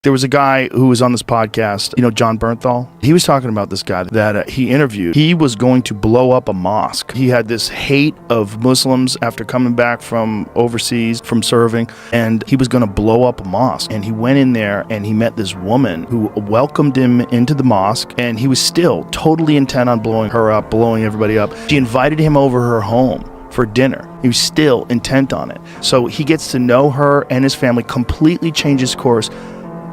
There was a guy who was on this podcast, John Bernthal. He was talking about this guy that he interviewed. He was going to blow up a mosque. He had this hate of Muslims after coming back from overseas, from serving, and he was going to blow up a mosque. And he went in there and he met this woman who welcomed him into the mosque, and he was still totally intent on blowing her up, blowing everybody up. She invited him over her home for dinner. He was still intent on it. So he gets to know her and his family, completely changes course,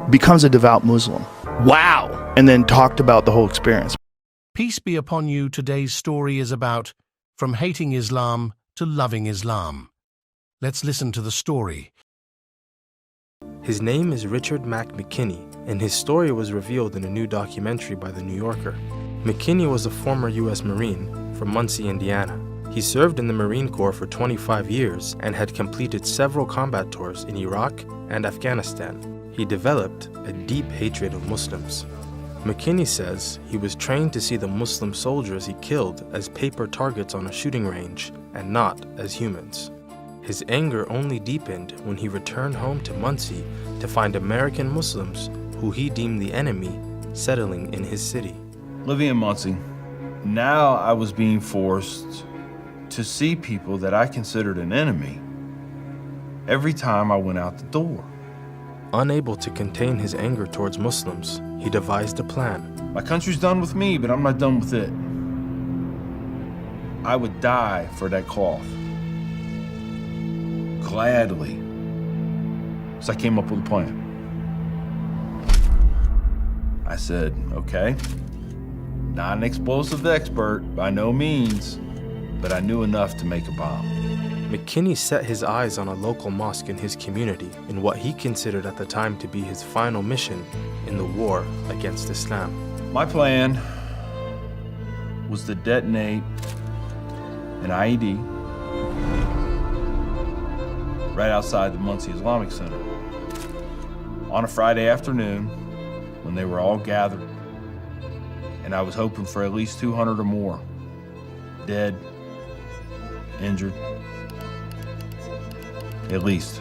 becomes a devout Muslim. Wow! And then talked about the whole experience. Peace be upon you. Today's story is about from hating Islam to loving Islam. Let's listen to the story. His name is Richard McKinny, and his story was revealed in a new documentary by The New Yorker. McKinney was a former U.S. Marine from Muncie, Indiana. He served in the Marine Corps for 25 years and had completed several combat tours in Iraq and Afghanistan. He developed a deep hatred of Muslims. McKinney says he was trained to see the Muslim soldiers he killed as paper targets on a shooting range and not as humans. His anger only deepened when he returned home to Muncie to find American Muslims, who he deemed the enemy, settling in his city. Living in Muncie, now I was being forced to see people that I considered an enemy every time I went out the door. Unable to contain his anger towards Muslims, he devised a plan. My country's done with me, but I'm not done with it. I would die for that cloth. Gladly. So I came up with a plan. I said, okay, not an explosive expert by no means, but I knew enough to make a bomb. McKinney set his eyes on a local mosque in his community in what he considered at the time to be his final mission in the war against Islam. My plan was to detonate an IED right outside the Muncie Islamic Center on a Friday afternoon when they were all gathered, and I was hoping for at least 200 or more dead, injured, at least.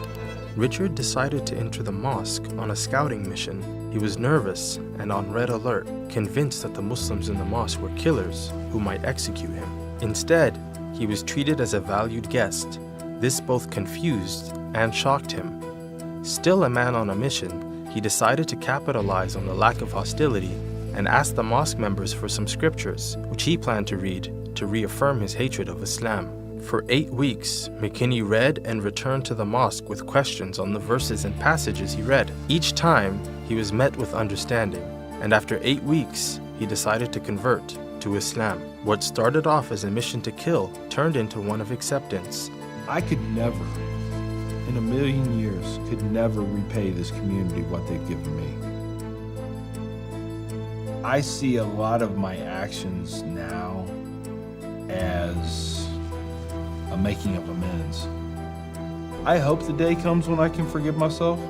Richard decided to enter the mosque on a scouting mission. He was nervous and on red alert, convinced that the Muslims in the mosque were killers who might execute him. Instead, he was treated as a valued guest. This both confused and shocked him. Still a man on a mission, he decided to capitalize on the lack of hostility and asked the mosque members for some scriptures, which he planned to read to reaffirm his hatred of Islam. For 8 weeks, McKinney read and returned to the mosque with questions on the verses and passages he read. Each time, he was met with understanding, and after 8 weeks, he decided to convert to Islam. What started off as a mission to kill turned into one of acceptance. I could never, in a million years, could never repay this community what they've given me. I see a lot of my actions now as a making up amends. I hope the day comes when I can forgive myself.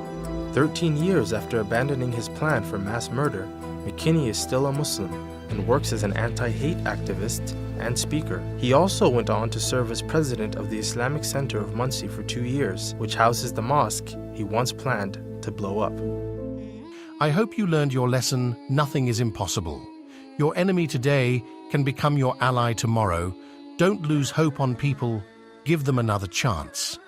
13 years after abandoning his plan for mass murder, McKinney is still a Muslim and works as an anti-hate activist and speaker. He also went on to serve as president of the Islamic Center of Muncie for 2 years, which houses the mosque he once planned to blow up. I hope you learned your lesson. Nothing is impossible. Your enemy today can become your ally tomorrow. Don't lose hope on people. Give them another chance.